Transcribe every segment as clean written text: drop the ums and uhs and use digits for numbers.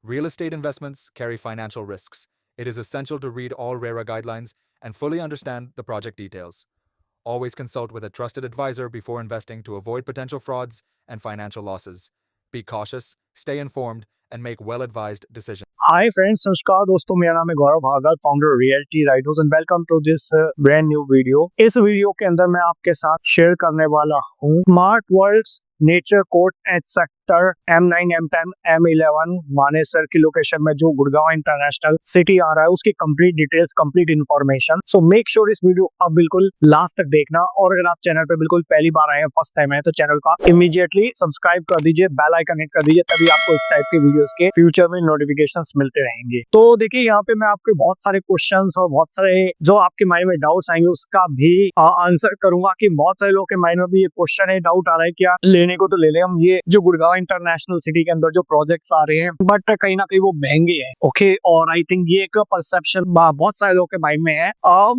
Real estate investments carry financial risks. It is essential to read all RERA guidelines and fully understand the project details. Always consult with a trusted advisor before investing to avoid potential frauds and financial losses. Be cautious, stay informed, and make well-advised decisions. Hi friends, नमस्कार दोस्तों, मेरा नाम है Gaurav Bhagal, founder realty writers, and welcome to this brand new video. इस video के अंदर मैं आपके साथ शेयर करने वाला हूँ smart worlds nature court at sector M9, M10, M11 Manesar की लोकेशन में जो गुड़गांव इंटरनेशनल सिटी आ रहा है, उसकी complete details, complete information. So make sure इस वीडियो आप बिल्कुल लास्ट तक देखना, और अगर आप चैनल पे बिल्कुल पहली बार आए हैं, फर्स्ट टाइम है, तो चैनल को आप इमीडिएटली सब्सक्राइब कर दीजिए, बेल आइकन हिट कर दीजिए, तभी आपको इस टाइप के वीडियोस के फ्यूचर में नोटिफिकेशंस मिलते रहेंगे। तो देखिए, यहाँ पे मैं आपके बहुत सारे क्वेश्चंस और बहुत सारे जो आपके माइंड में डाउट्स आएंगे उसका भी आंसर करूंगा, कि बहुत सारे लोगों के माइंड में भी ये क्वेश्चन है, डाउट आ रहा है कि यार लेने को तो ले ले हम ये जो गुड़गांव इंटरनेशनल सिटी के अंदर जो प्रोजेक्ट्स आ रहे हैं, बट कहीं ना कहीं वो महंगे हैं। ओके, और आई थिंक ये एक परसेप्शन बहुत सारे लोगों के माइंड में है,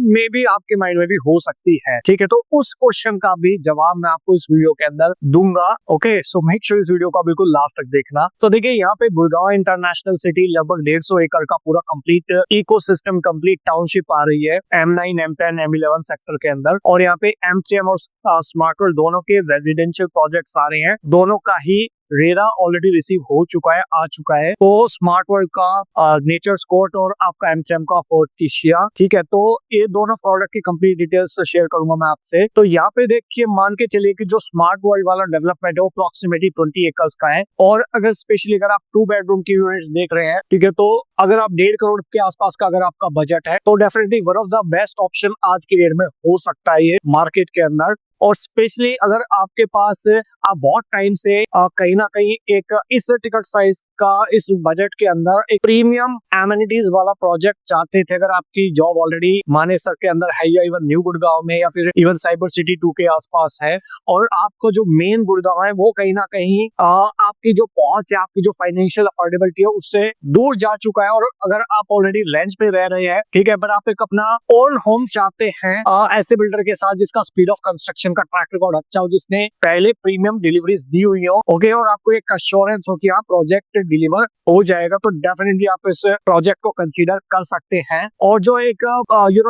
मे बी आपके माइंड में भी हो सकती है। ठीक है, तो उस क्वेश्चन का भी जवाब मैं आपको इस वीडियो के अंदर दूंगा। ओके, सो मेक श्योर इस वीडियो का बिल्कुल लास्ट तक देखना। तो देखिए, यहाँ पे गुड़गांव इंटरनेशनल सिटी लगभग 150 एकड़ का पूरा कंप्लीट इकोसिस्टम, कंप्लीट टाउनशिप आ रही है M9, M10, M11 सेक्टर के अंदर, और यहाँ पे MCM और स्मार्ट वर्ल्ड दोनों के रेजिडेंशियल प्रोजेक्ट्स आ रहे हैं। दोनों का ही रेरा ऑलरेडी रिसीव हो चुका है, आ चुका है। तो स्मार्ट वर्ल्ड का नेचर्स कोर्ट और आपका MCM का फोर्टिशिया। ठीक है, तो ये दोनों प्रोडक्ट की कंप्लीट डिटेल्स शेयर करूंगा मैं आपसे। तो यहाँ पे देखिए, मान के चलिए कि जो स्मार्ट वर्ल्ड वाला डेवलपमेंट है वो अप्रोक्सीमेटली 20 एकर्स का है, और अगर स्पेशली अगर आप 2 बेडरूम की यूनिट्स देख रहे हैं, ठीक है, तो अगर आप 1.5 करोड़ के आसपास का अगर आपका बजट है, तो definitely one of the best option आज की डेट में हो सकता है ये मार्केट के अंदर। और स्पेशली अगर आपके पास आप बहुत टाइम से कहीं ना कहीं एक इस टिकट साइज का, इस बजट के अंदर एक प्रीमियम एमिनिटीज वाला प्रोजेक्ट चाहते थे, अगर आपकी जॉब ऑलरेडी मानेसर के अंदर है, या इवन न्यू गुड़गांव में, या फिर इवन साइबर सिटी 2 के आसपास है, और आपको जो मेन गुड़गांव है वो कहीं ना कहीं आपकी जो पहुंच है, आपकी जो फाइनेंशियल अफोर्डेबिलिटी है, उससे दूर जा चुका है, और अगर आप ऑलरेडी रेंट पे रह रहे हैं, ठीक है, पर आप एक अपना ओन होम चाहते हैं ऐसे बिल्डर के साथ जिसका स्पीड ऑफ कंस्ट्रक्शन का ट्रैक रिकॉर्ड अच्छा हो, जिसने पहले प्रीमियम डिलीवरीज दी हुई हो, ओके, और आपको एक अश्योरेंस हो कि हाँ प्रोजेक्ट डिलीवर हो जाएगा, तो डेफिनेटली आप इस प्रोजेक्ट को कंसीडर कर सकते हैं। और जो एक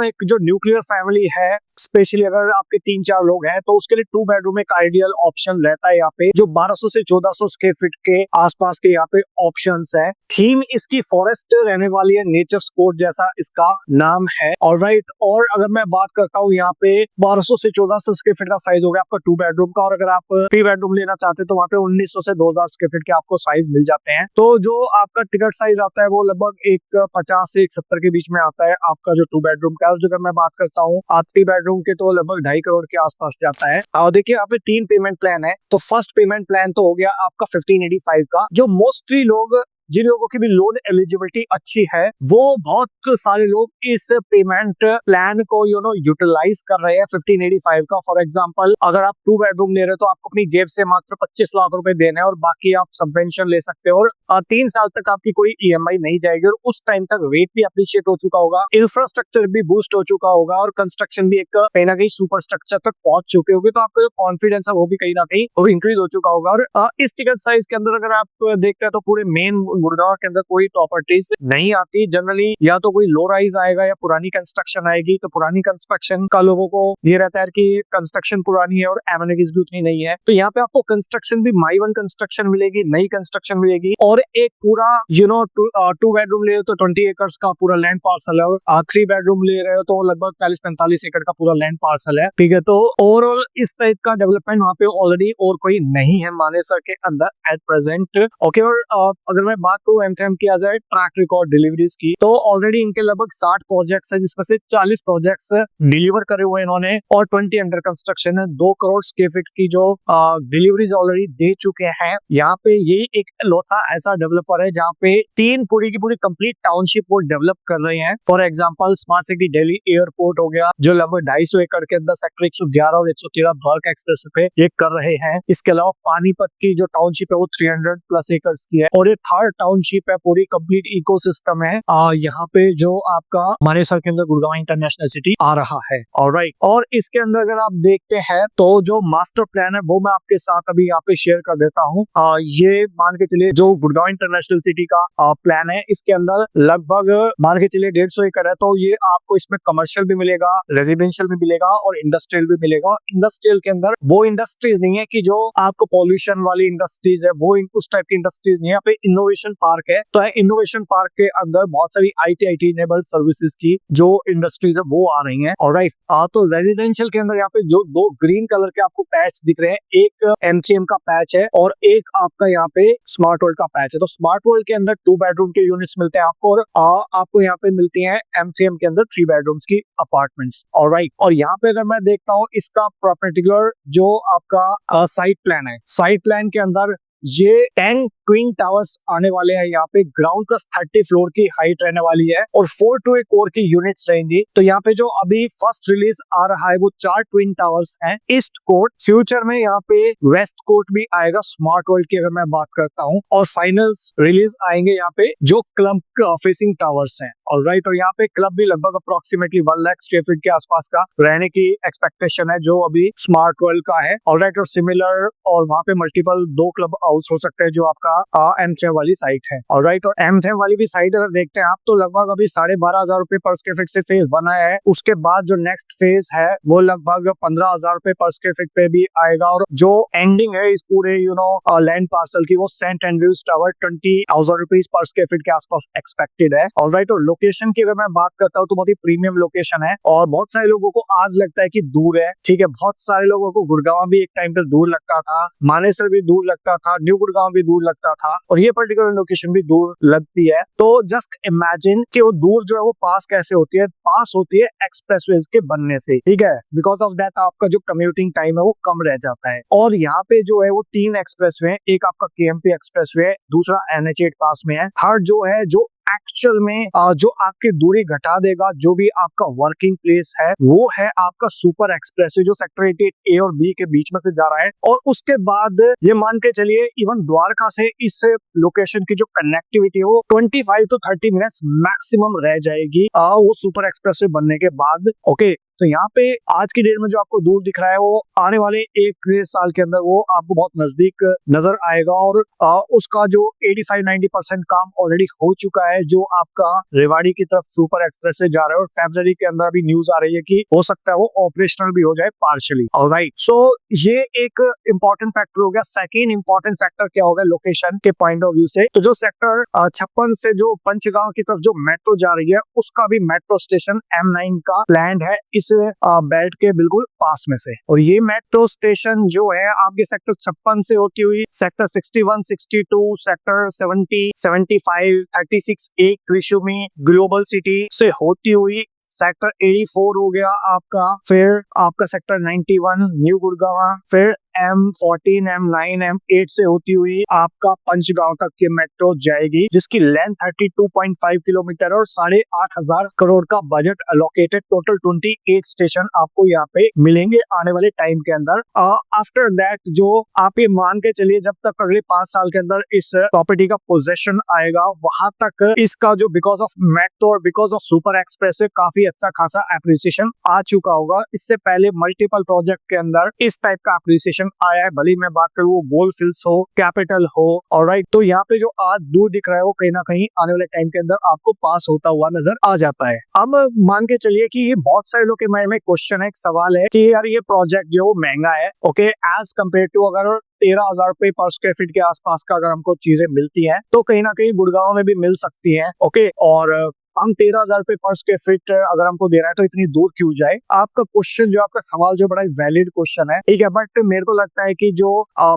एक जो न्यूक्लियर फैमिली है, स्पेशली अगर आपके 3-4 लोग हैं, तो उसके लिए 2 बेडरूम एक आइडियल ऑप्शन रहता है। यहाँ पे जो 1200 से 1400 स्क्वायर फीट के आसपास के यहाँ पे ऑप्शंस है। थीम इसकी फॉरेस्ट रहने वाली है, नेचर कोर्ट जैसा इसका नाम है। ऑलराइट, और अगर मैं बात करता हूँ, यहाँ पे 1200 से 1400 स्क्वायर फीट का साइज हो गया आपका 2 बेडरूम का, और अगर आप 3 बेडरूम लेना चाहते हैं तो वहाँ पे 1900 से 2000 स्क्वायर फीट के आपको साइज मिल जाते हैं। तो जो आपका टिकट साइज आता है वो लगभग 150 से 170 के बीच में आता है आपका जो 2 बेडरूम का। और अगर मैं बात करता हूँ 3 बेडरूम के, तो लगभग 2.5 करोड़ के आसपास जाता है। और देखिए, यहाँ पे 3 पेमेंट प्लान है। तो फर्स्ट पेमेंट प्लान तो हो गया आपका 1585 का, जो मोस्टली लोग, जिन लोगों की भी लोन एलिजिबिलिटी अच्छी है, वो बहुत सारे लोग इस पेमेंट प्लान को यूटिलाइज कर रहे हैं 1585 का। फॉर एग्जांपल, अगर आप 2 बेडरूम ले रहे हो तो आपको अपनी जेब से मात्र 25 लाख रुपए देने हैं, और बाकी आप सबवेंशन ले सकते हो, और 3 साल तक आपकी कोई EMI नहीं जाएगी, और उस टाइम तक रेट भी अप्रिशिएट हो चुका होगा, इंफ्रास्ट्रक्चर भी बूस्ट हो चुका होगा, और कंस्ट्रक्शन भी एक कहीं ना कहीं सुपर स्ट्रक्चर तक पहुंच चुके होंगे, तो आपका जो कॉन्फिडेंस है वो भी कहीं ना कहीं वो इंक्रीज हो चुका होगा। और इस टिकट साइज के अंदर अगर आप देखते हैं तो पूरे मेन गुड़गांव के अंदर कोई प्रॉपर्टीज नहीं आती जनरली, या तो कोई लो राइज आएगा या पुरानी कंस्ट्रक्शन आएगी। तो पुरानी कंस्ट्रक्शन का लोगों को ये रहता है कि कंस्ट्रक्शन पुरानी है और एमिनिटीज भी उतनी नहीं है, तो यहाँ पे आपको कंस्ट्रक्शन भी माई वन कंस्ट्रक्शन मिलेगी, नई कंस्ट्रक्शन मिलेगी, और एक पूरा 2 बेडरूम ले रहे हो तो 20 एकर्स का पूरा लैंड पार्सल है, और 3 बेडरूम ले रहे हो तो लगभग 40-45 एकड़ का पूरा लैंड पार्सल है। ठीक है, तो ओवरऑल इस टाइप का डेवलपमेंट वहाँ पे ऑलरेडी और कोई नहीं है मानेसर के अंदर एट प्रेजेंट। ओके, और अगर मैं बात करूँ MCM किया जाए ट्रैक रिकॉर्ड डिलीवरीज की, तो ऑलरेडी इनके लगभग 60 प्रोजेक्ट्स है, जिसमें से 40 प्रोजेक्ट्स डिलीवर करे हुए इन्होंने, और 20 अंडर कंस्ट्रक्शन है। 2 करोड़ स्क्वायर फीट की जो डिलीवरीज ऑलरेडी दे चुके हैं। यहाँ पे यही एक लोथा ऐसा डेवलपर है जहाँ पे 3 पूरी की पूरी कंप्लीट टाउनशिप वो डेवलप कर रहे हैं। For example, smart city Delhi airport हो गया, जो लगभग 250 एकड़ के अंदर सेक्टर 111 और 113 बर्क एक्सप्रेस पे ये कर रहे हैं। इसके अलावा पानीपत की जो टाउनशिप है वो 300+ एकड़ की है, और ये 3rd टाउनशिप है, पूरी कंप्लीट इकोसिस्टम है। यहाँ पे जो आपका मानेसर के अंदर गुड़गांव इंटरनेशनल सिटी आ रहा है। ऑलराइट, और इसके अंदर अगर आप देखते हैं तो जो मास्टर प्लान है वो मैं आपके साथ अभी यहाँ पे शेयर कर देता हूँ। ये मान के चलिए जो गुड़गांव इंटरनेशनल सिटी का प्लान है, इसके अंदर लगभग मान के चलिए 150 एकड़ है। तो ये आपको इसमें कमर्शियल भी मिलेगा, रेजिडेंशियल भी मिलेगा और इंडस्ट्रियल भी मिलेगा। इंडस्ट्रियल के अंदर वो इंडस्ट्रीज नहीं है कि जो आपको पॉल्यूशन वाली इंडस्ट्रीज है, वो उस टाइप की इंडस्ट्रीज नहीं है। यहाँ पे इनोवेशन पार्क है, तो इनोवेशन पार्क के अंदर बहुत सारी आईटी इनेबल्ड सर्विसेज की जो इंडस्ट्रीज है वो आ रही हैं। ऑलराइट, तो रेजिडेंशियल के अंदर यहाँ पे जो दो ग्रीन कलर के आपको पैच दिख रहे हैं, एक एमसीएम का पैच है और एक आपका यहाँ पे स्मार्ट वर्ल्ड का पैच है। तो स्मार्ट वर्ल्ड के अंदर 2 बेडरूम के यूनिट्स मिलते हैं आपको, और आपको यहाँ पे मिलती हैं एमसीएम के अंदर 3 बेडरूम्स की अपार्टमेंट्स। ऑलराइट, और यहाँ पे अगर मैं देखता हूँ इसका पर्टिकुलर जो आपका साइट प्लान है, साइट प्लान के अंदर ये 10 ट्विन टावर्स आने वाले हैं। यहाँ पे ग्राउंड प्लस 30 फ्लोर की हाइट रहने वाली है और 4 to 8 कोर की यूनिट्स रहेंगी। तो यहाँ पे जो अभी फर्स्ट रिलीज आ रहा है वो 4 ट्विन टावर्स हैं। ईस्ट कोर्ट, फ्यूचर में यहाँ पे वेस्ट कोर्ट भी आएगा स्मार्ट वर्ल्ड की अगर मैं बात करता हूँ, और फाइनल्स रिलीज आएंगे यहाँ पे जो क्लब फेसिंग टावर्स हैं। ऑलराइट, और यहाँ पे क्लब भी लगभग अप्रोक्सीमेटली 1 लाख स्क्वायर फीट के आसपास का रहने की एक्सपेक्टेशन है जो अभी स्मार्ट वर्ल्ड का है। ऑलराइट, और सिमिलर और वहाँ पे मल्टीपल 2 क्लब हाउस हो सकते हैं जो आपका एम3 वाली साइट है। ऑलराइट, और एम3 वाली भी साइट अगर देखते हैं आप तो लगभग अभी 12,500 रुपए पर स्क्वायर फीट से फेज बना है। उसके बाद जो नेक्स्ट फेज है वो लगभग 15,000 रुपए पर स्क्वायर फीट पे भी आएगा, और जो एंडिंग है इस पूरे लैंड पार्सल की वो सेंट एंड्रयूज टावर 20,000 रुपीज पर स्क्वायर फीट के आसपास एक्सपेक्टेड है। ऑलराइट, और लोकेशन की अगर मैं बात करता हूँ तो बहुत ही प्रीमियम लोकेशन है, और बहुत सारे लोगों को आज लगता है कि दूर है, ठीक है। बहुत सारे लोगों को गुड़गांव भी एक टाइम पे दूर लगता था, मानेसर भी दूर लगता था, न्यू गुड़गांव भी दूर लगता था, और ये पर्टिकुलर लोकेशन भी दूर लगती है। तो जस्ट इमेजिन कि वो दूर जो है वो पास कैसे होती है, पास होती है एक्सप्रेसवेज के बनने से, ठीक है। बिकॉज ऑफ दैट आपका जो कम्यूटिंग टाइम है वो कम रह जाता है। और यहाँ पे जो है वो 3 एक्सप्रेसवे, एक आपका केएमपी एक्सप्रेसवे, दूसरा NH8 पास में है। हर जो है जो एक्चुअल में जो आपकी दूरी घटा देगा, जो भी आपका वर्किंग प्लेस है वो है आपका सुपर एक्सप्रेसवे जो सेक्टर 88A और B के बीच में से जा रहा है। और उसके बाद ये मान के चलिए इवन द्वारका से इस लोकेशन की जो कनेक्टिविटी है वो 25 to 30 मिनट्स मैक्सिमम रह जाएगी वो सुपर एक्सप्रेसवे बनने के बाद। ओके, तो यहाँ पे आज की डेट में जो आपको दूर दिख रहा है वो आने वाले 1-1.5 साल के अंदर वो आपको बहुत नजदीक नजर आएगा, और उसका जो 85-90% काम ऑलरेडी हो चुका है जो आपका रेवाड़ी की तरफ सुपर एक्सप्रेस से जा रहा है। और फरवरी के अंदर भी न्यूज आ रही है कि हो सकता है वो ऑपरेशनल भी हो जाए पार्शियली। ऑलराइट, सो ये एक इंपॉर्टेंट फैक्टर हो गया। सेकेंड इंपॉर्टेंट फैक्टर क्या होगा लोकेशन के पॉइंट ऑफ व्यू से, तो जो सेक्टर 56 से जो पंचगांव की तरफ जो मेट्रो जा रही है उसका भी मेट्रो स्टेशन M9 का प्लान है इस बेल्ट के बिल्कुल पास में से। और ये मेट्रो स्टेशन जो है आपके सेक्टर 56 से होती हुई sector 61, 62, sector 70, 75, 36A Krisumi global city से होती हुई सेक्टर 84 हो गया आपका, फिर आपका सेक्टर 91 न्यू गुड़गांव, फिर M14, M9, M8 से होती हुई आपका पंचगांव तक की मेट्रो जाएगी, जिसकी लेंथ 32.5 किलोमीटर और 8,500 करोड़ का बजट एलोकेटेड। टोटल 28 स्टेशन आपको यहाँ पे मिलेंगे आने वाले टाइम के अंदर। आफ्टर दैट जो आप ये मान के चलिए जब तक अगले 5 साल के अंदर इस प्रॉपर्टी का पोजेशन आएगा वहां तक इसका जो बिकॉज ऑफ मेट्रो और बिकॉज ऑफ सुपर एक्सप्रेस काफी अच्छा खासा एप्रिसिएशन आ चुका होगा। इससे पहले मल्टीपल प्रोजेक्ट के अंदर इस टाइप का एप्रिसिएशन आया है, भले मैं बात करूँ वो गोल्डफील्ड्स हो, कैपिटल हो। ऑलराइट, तो यहाँ पे जो आज दूर दिख रहा है वो कहीं ना कहीं आने वाले टाइम के अंदर आपको पास होता हुआ नजर आ जाता है। अब मान के चलिए कि ये बहुत सारे लोग के मन में क्वेश्चन है, एक सवाल है कि यार ये प्रोजेक्ट जो महंगा है, ओके, एज कम्पेयर टू अगर 13,000 रुपए पर स्क्वायर फीट के आसपास का अगर हमको चीजें मिलती हैं तो कहीं ना कहीं गुड़गांव में भी मिल सकती हैं। ओके, और हम 13,000 रुपए पर स्क्वायर फीट अगर हमको दे रहा है तो इतनी दूर क्यों जाए। आपका क्वेश्चन जो आपका सवाल जो बड़ा वैलिड क्वेश्चन है, ठीक है, बट मेरे को लगता है कि जो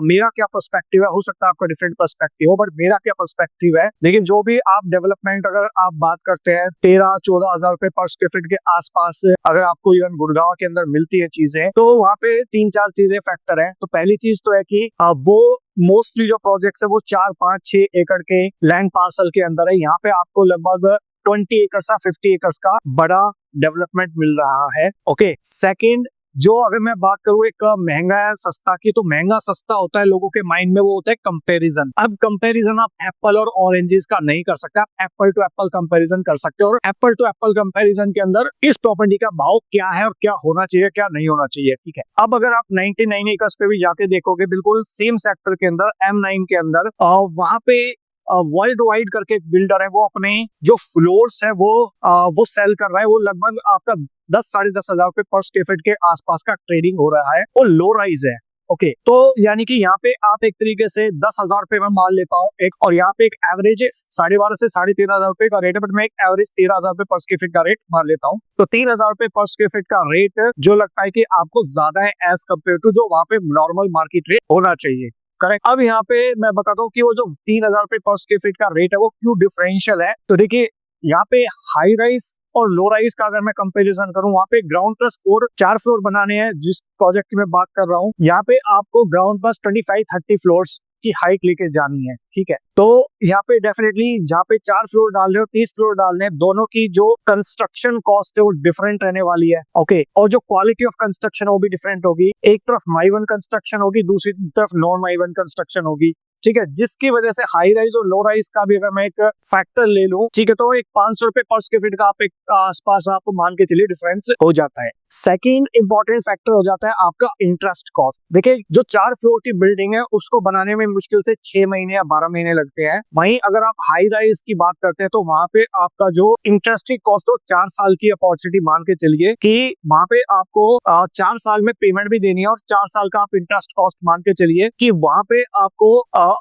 मेरा क्या पर्सपेक्टिव है, हो सकता है आपका डिफरेंट पर्सपेक्टिव हो, बट मेरा क्या पर्सपेक्टिव है, लेकिन जो भी आप डेवलपमेंट अगर आप बात करते हैं 13-14,000 रुपए पर स्क्वायर फीट के आसपास अगर आपको इवन गुड़गांव के अंदर मिलती है चीजें, तो वहाँ पे 3-4 चीजें फैक्टर है। तो पहली चीज तो है कि वो मोस्टली जो प्रोजेक्ट्स है वो 4-5-6 एकड़ के लैंड पार्सल के अंदर है। यहाँ पे आपको लगभग 20 एकड़ या 50 एकड़ का बड़ा डेवलपमेंट मिल रहा है। ओके, सेकंड जो अगर मैं बात करूँ एक महंगा है सस्ता की, तो महंगा सस्ता होता है लोगों के माइंड में, वो होता है कंपैरिजन। अब कंपैरिजन आप एप्पल और ऑरेंजेस का नहीं कर सकते, आप एप्पल टू एप्पल कंपैरिजन कर सकते हो। और एप्पल टू एप्पल कंपैरिजन के अंदर इस प्रॉपर्टी का भाव क्या है और क्या होना चाहिए, क्या नहीं होना चाहिए, ठीक है। अब अगर आप 99 एकर्स पे भी जाके देखोगे, बिल्कुल सेम सेक्टर के अंदर M9 के अंदर वहां पे वर्ल्ड वाइड करके एक बिल्डर है, वो अपने जो फ्लोर्स है वो सेल कर रहा है। वो लगभग आपका 10-10.5 हजार रुपए पर स्क्वायर फीट के आसपास का ट्रेडिंग हो रहा है, वो लो राइज है। ओके, तो यानी कि यहाँ पे आप एक तरीके से 10,000 रुपए में मान लेता हूँ एक, और यहाँ पे एक एवरेज 12.5 से 13,500 रुपए का रेट है, बट मैं एक एवरेज 13,000 रुपए पर स्क्वायर फीट का रेट मान लेता हूँ। तो 3,000 रुपए पर स्क्वायर फीट का रेट जो लगता है कि आपको ज्यादा है एज कम्पेयर टू जो वहां पे नॉर्मल मार्केट रेट होना चाहिए, करेक्ट। अब यहाँ पे मैं बताता हूँ कि वो जो 3,000 रुपए पर स्क्वायर फीट का रेट है वो क्यों डिफरेंशियल है। तो देखिए, यहाँ पे हाई राइज और लो राइज का अगर मैं कंपैरिजन करूं, वहां पे ग्राउंड प्लस 4 फ्लोर बनाने हैं जिस प्रोजेक्ट की मैं बात कर रहा हूं। यहाँ पे आपको ग्राउंड प्लस 25-30 फ्लोर्स की हाइट लेके जानी है, ठीक है। तो यहाँ पे डेफिनेटली जहाँ पे 4 फ्लोर डाल रहे हो, 30 फ्लोर डालने हैं, दोनों की जो कंस्ट्रक्शन कॉस्ट है वो डिफरेंट रहने वाली है, ओके। और जो क्वालिटी ऑफ कंस्ट्रक्शन है वो भी डिफरेंट होगी। एक तरफ माई वन कंस्ट्रक्शन होगी, दूसरी तरफ नॉन माई वन कंस्ट्रक्शन होगी, ठीक है। जिसकी वजह से हाई राइज और लो राइज का भी अगर मैं एक फैक्टर ले लूं, ठीक है, तो एक 500 रुपए पर स्क्वायर फीट का आप एक आसपास आप मान के चलिए डिफरेंस हो जाता है। सेकेंड इंपॉर्टेंट फैक्टर हो जाता है आपका इंटरेस्ट कॉस्ट। देखिए, जो 4 फ्लोर की बिल्डिंग है उसको बनाने में मुश्किल से 6 महीने या 12 महीने लगते हैं। वहीं अगर आप हाई राइज की बात करते हैं तो वहां पे आपका जो इंटरेस्ट कॉस्ट हो 4 साल की अपॉर्चुनिटी मान के चलिए कि वहां पे आपको 4 साल में पेमेंट भी देनी है, और 4 साल का आप इंटरेस्ट कॉस्ट मान के चलिए कि वहां पे आपको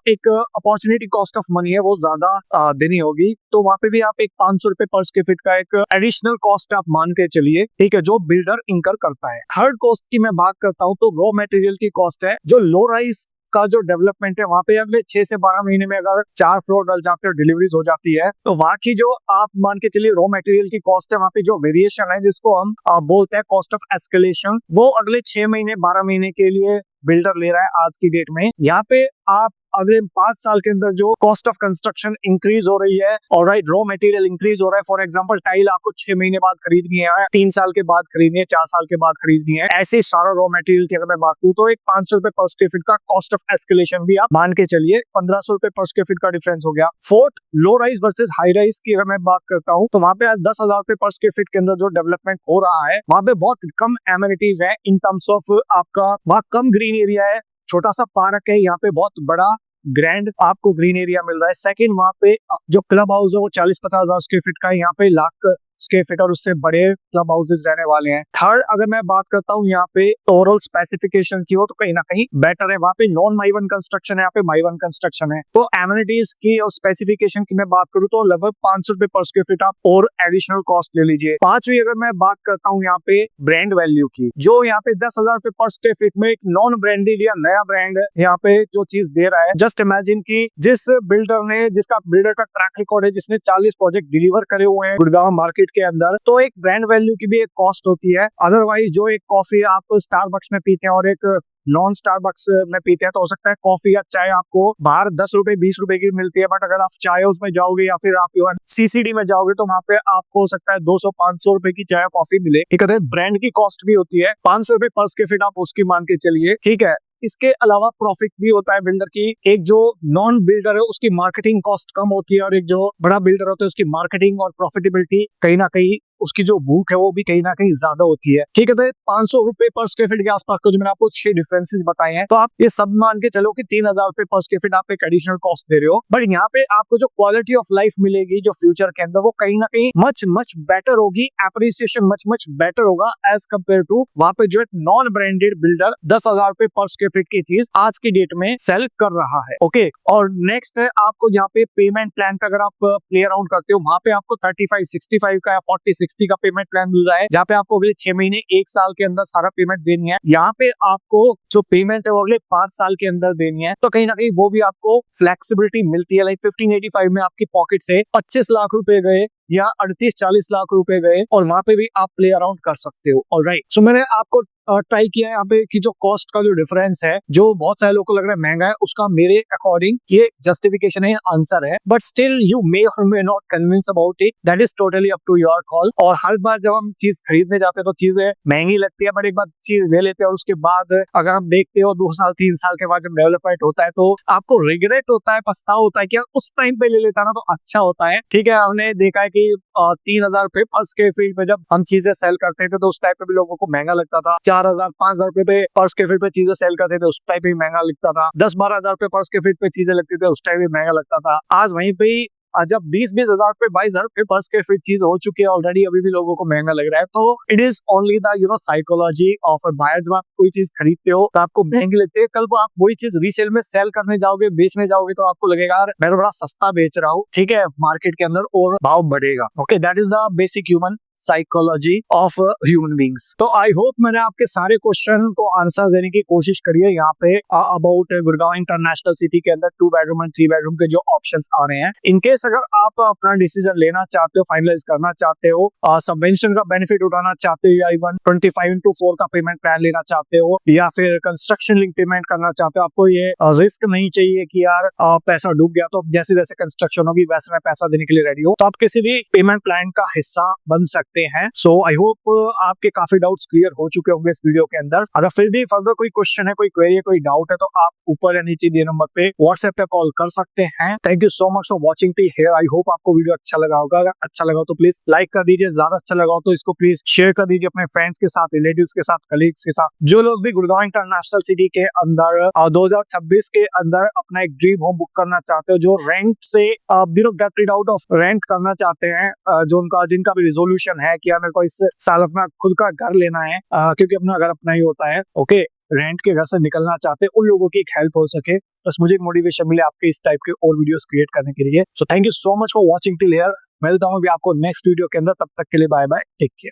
एक अपॉर्चुनिटी कॉस्ट ऑफ मनी है वो ज्यादा देनी होगी। तो वहां पे भी आप एक 500 रुपए पर स्क्वायर फीट का एक एडिशनल कॉस्ट आप मान के चलिए, ठीक है, जो बिल्डर इंकर करता है। थर्ड कॉस्ट की मैं बात करता हूं तो रॉ मटेरियल की कॉस्ट है। जो लो राइज का जो डेवलपमेंट है वहां पे अगले 6 से 12 महीने में अगर 4 फ्लोर डल जाते हैं, डिलीवरीज हो जाती है, तो वहां की जो आप मान के चलिए रॉ मटेरियल की कॉस्ट है, वहां पे जो वेरिएशन है जिसको हम बोलते हैं कॉस्ट ऑफ एस्केलेशन, वो अगले 6 महीने 12 महीने के लिए बिल्डर ले रहा है आज की डेट में। यहाँ पे आप अगले 5 साल के अंदर जो कॉस्ट ऑफ कंस्ट्रक्शन इंक्रीज हो रही है, और राइट, रॉ मटेरियल इंक्रीज हो रहा है। फॉर एग्जांपल, टाइल आपको 6 महीने बाद खरीदनी है, 3 साल के बाद खरीदनी है, 4 साल के बाद खरीदनी है, ऐसे सारा रॉ मटेरियल की अगर मैं बात करूं तो एक 500 रुपए पर स्क्वायर फीट का कॉस्ट ऑफ एस्केलेशन भी आप मान के चलिए 1,500 रुपए पर स्क्वायर फीट का डिफरेंस हो गया। Fourth, low rise versus high rise की अगर मैं बात करता हूँ तो वहां पे आज 10,000 रुपए पर स्क्वायर फीट के अंदर जो डेवलपमेंट हो रहा है वहां पे बहुत कम एमिनिटीज है इन टर्म्स ऑफ आपका वहां कम ग्रीन एरिया है, छोटा सा पार्क है, यहाँ पे बहुत बड़ा ग्रैंड आपको ग्रीन एरिया मिल रहा है। सेकंड, वहां पे जो क्लब हाउस है वो 40-50 हजार स्क्वायर फीट का है, यहाँ पे लाख स्क्वायर फीट और उससे बड़े क्लब हाउसेज रहने वाले हैं। थर्ड, अगर मैं बात करता हूँ यहाँ पे ओवरऑल स्पेसिफिकेशन की हो तो कहीं ना कहीं बेटर है, वहां पे नॉन माई वन कंस्ट्रक्शन है, यहाँ पे माई वन कंस्ट्रक्शन है। तो एमिनिटीज की और स्पेसिफिकेशन की मैं बात करूँ तो लगभग 500 रुपए पर स्क्वायर फीट आप और एडिशनल कॉस्ट ले लीजिए। पांचवी, अगर मैं बात करता हूँ यहाँ पे ब्रांड वैल्यू की, जो यहाँ पे 10,000 रुपए पर स्क्वायर फीट में एक नॉन ब्रांडेड या नया ब्रांड यहाँ पे जो चीज दे रहा है, जस्ट इमेजिन की जिस बिल्डर ने, जिसका बिल्डर का ट्रैक रिकॉर्ड है, जिसने 40 प्रोजेक्ट डिलीवर करे हुए हैं गुड़गांव मार्केट के अंदर, तो एक ब्रांड वैल्यू की भी एक कॉस्ट होती है। अदरवाइज जो एक कॉफी आप स्टारबक्स में पीते हैं और एक नॉन स्टारबक्स में पीते हैं, तो हो सकता है कॉफी या चाय आपको बाहर 10 रुपए 20 रुपए की मिलती है, बट अगर आप चाय उसमें जाओगे या फिर आप इवन सीसीडी में जाओगे तो वहां पे आपको हो सकता है 200-500 रुपए की चाय कॉफी मिले। ठीक है, ब्रांड की कॉस्ट भी होती है 500 रुपए पर स्क्वायर फीट, आप उसकी मान के चलिए, ठीक है। इसके अलावा प्रॉफिट भी होता है बिल्डर की। एक जो नॉन बिल्डर है उसकी मार्केटिंग कॉस्ट कम होती है, और एक जो बड़ा बिल्डर होता है उसकी मार्केटिंग और प्रॉफिटेबिलिटी कहीं ना कहीं उसकी जो भूख है वो भी कहीं ना कहीं ज्यादा होती है। ठीक है, तो 500 रुपए पर स्क्वायर फीट के आसपास को जो मैंने आपको 6 डिफरेंसेस बताए हैं, तो आप ये सब मान के चलो कि 3,000 रुपए पर स्क्वायर फीट आप एक एडिशनल कॉस्ट दे रहे हो, बट यहाँ पे आपको जो क्वालिटी ऑफ लाइफ मिलेगी जो फ्यूचर के अंदर, वो कहीं ना कहीं मच बेटर होगी, एप्रिसिएशन मच बेटर होगा एज कम्पेयर टू वहां पे जो एक नॉन ब्रांडेड बिल्डर 10,000 रुपए पर स्क्वायर फीट की चीज आज की डेट में सेल कर रहा है। ओके, और नेक्स्ट है आपको यहाँ पे पेमेंट प्लान का अगर आप प्ले अराउंड करते हो, वहां पे आपको 35-65 का या 40-60 का पेमेंट प्लान मिल रहा है, जहाँ पे आपको अगले 6 महीने 1 साल के अंदर सारा पेमेंट देनी है। यहाँ पे आपको जो पेमेंट है वो अगले 5 साल के अंदर देनी है, तो कहीं ना कहीं वो भी आपको फ्लेक्सिबिलिटी मिलती है। लाइक 1585 में आपकी पॉकेट से 25 लाख रुपए गए, या 38-40 लाख रुपए गए और वहां पे भी आप प्ले अराउंड कर सकते हो। ऑलराइट, सो मैंने आपको ट्राई किया है यहाँ पे कि जो कॉस्ट का जो डिफरेंस है, जो बहुत सारे लोगों को लग रहा है महंगा है, उसका मेरे अकॉर्डिंग ये जस्टिफिकेशन है, आंसर है। बट स्टिल यू मे और may not convince about it, that is totally up to your call. और हर बार जब हम चीज खरीदने जाते हैं तो चीजें महंगी लगती है, बट एक बार चीज ले लेते हैं और उसके बाद अगर हम देखते हो 2 साल 3 साल के बाद जब डेवलपमेंट होता है तो आपको रिग्रेट होता है, पछतावा होता है कि यार उस टाइम पे ले लेता ना तो अच्छा होता है। ठीक है, हमने देखा है कि 3,000 रुपए पर स्क्वायर फीट पे जब हम चीजें सेल करते थे तो उस टाइप पे भी लोगों को महंगा लगता था। 4,000 5,000 रुपए पे पर स्क्वायर फीट पे चीजें सेल करते थे, उस टाइप भी महंगा लगता था। 10-12,000 रुपए पर स्क्वायर फीट पे चीजें लगती थी, उस टाइप भी महंगा लगता था। आज वहीं पे ही जब 20,000 रुपए 22,000 रुपए पर स्क्वायर फीट चीज हो चुकी है ऑलरेडी, अभी भी लोगों को महंगा लग रहा है। तो it is only the psychology of a buyer. जब आप कोई चीज खरीदते हो तो आपको महंगी लगती है, कल को आप वही चीज रीसेल में सेल करने जाओगे, बेचने जाओगे तो आपको लगेगा यार मैं तो बड़ा सस्ता बेच रहा हूँ, ठीक है, मार्केट के अंदर और भाव बढ़ेगा। Okay, that is the basic human psychology of human beings. तो आई होप मैंने आपके सारे क्वेश्चन को आंसर देने की कोशिश करी है यहाँ पे अबाउट गुड़गांव इंटरनेशनल सिटी के अंदर 2 बेडरूम एंड 3 बेडरूम के जो ऑप्शंस आ रहे हैं। इनकेस अगर आप अपना डिसीजन लेना चाहते हो, फाइनलाइज करना चाहते हो, सबवेंशन का बेनिफिट उठाना चाहते हो, या इवन 25/4 का पेमेंट प्लान लेना चाहते हो, या फिर कंस्ट्रक्शन लिंक पेमेंट करना चाहते हो, आपको ये रिस्क नहीं चाहिए कि यार पैसा डूब गया तो जैसे जैसे कंस्ट्रक्शन होगी वैसे मैं पैसा देने के लिए रेडी हो, तो आप किसी भी पेमेंट प्लान का हिस्सा बन सकते हैं। सो आई होप आपके काफी डाउट्स क्लियर हो चुके होंगे इस वीडियो के अंदर। अगर फिर भी फर्दर कोई क्वेश्चन है, कोई क्वेरी है, कोई डाउट है तो आप ऊपर या नीचे दिए नंबर पे व्हाट्सएप पे कॉल कर सकते हैं। Thank you so much for watching till here. I hope आपको वीडियो अच्छा लगा होगा। अगर अच्छा लगा तो प्लीज लाइक कर दीजिए, ज्यादा अच्छा लगा हो तो इसको प्लीज शेयर कर दीजिए अपने फ्रेंड्स के साथ, रिलेटिव्स के साथ, कलीग्स के साथ। जो लोग भी गुड़गांव इंटरनेशनल सिटी के अंदर 2026 के अंदर अपना एक ड्रीम होम बुक करना चाहते हो, जो रेंट से get rid out of rent करना चाहते हैं, जो जिनका भी रिजोल्यूशन है कि मेरे को इस साल अपना खुद का घर लेना है, क्योंकि अपना घर अपना ही होता है, ओके, रेंट के घर से निकलना चाहते हैं, उन लोगों की एक हेल्प हो सके, बस मुझे एक मोटिवेशन मिले आपके इस टाइप के और वीडियोस क्रिएट करने के लिए। So thank you so much for watching till here. मिलता हूं अभी आपको नेक्स्ट वीडियो के अंदर, तब तक के लिए बाय बाय, टेक केयर।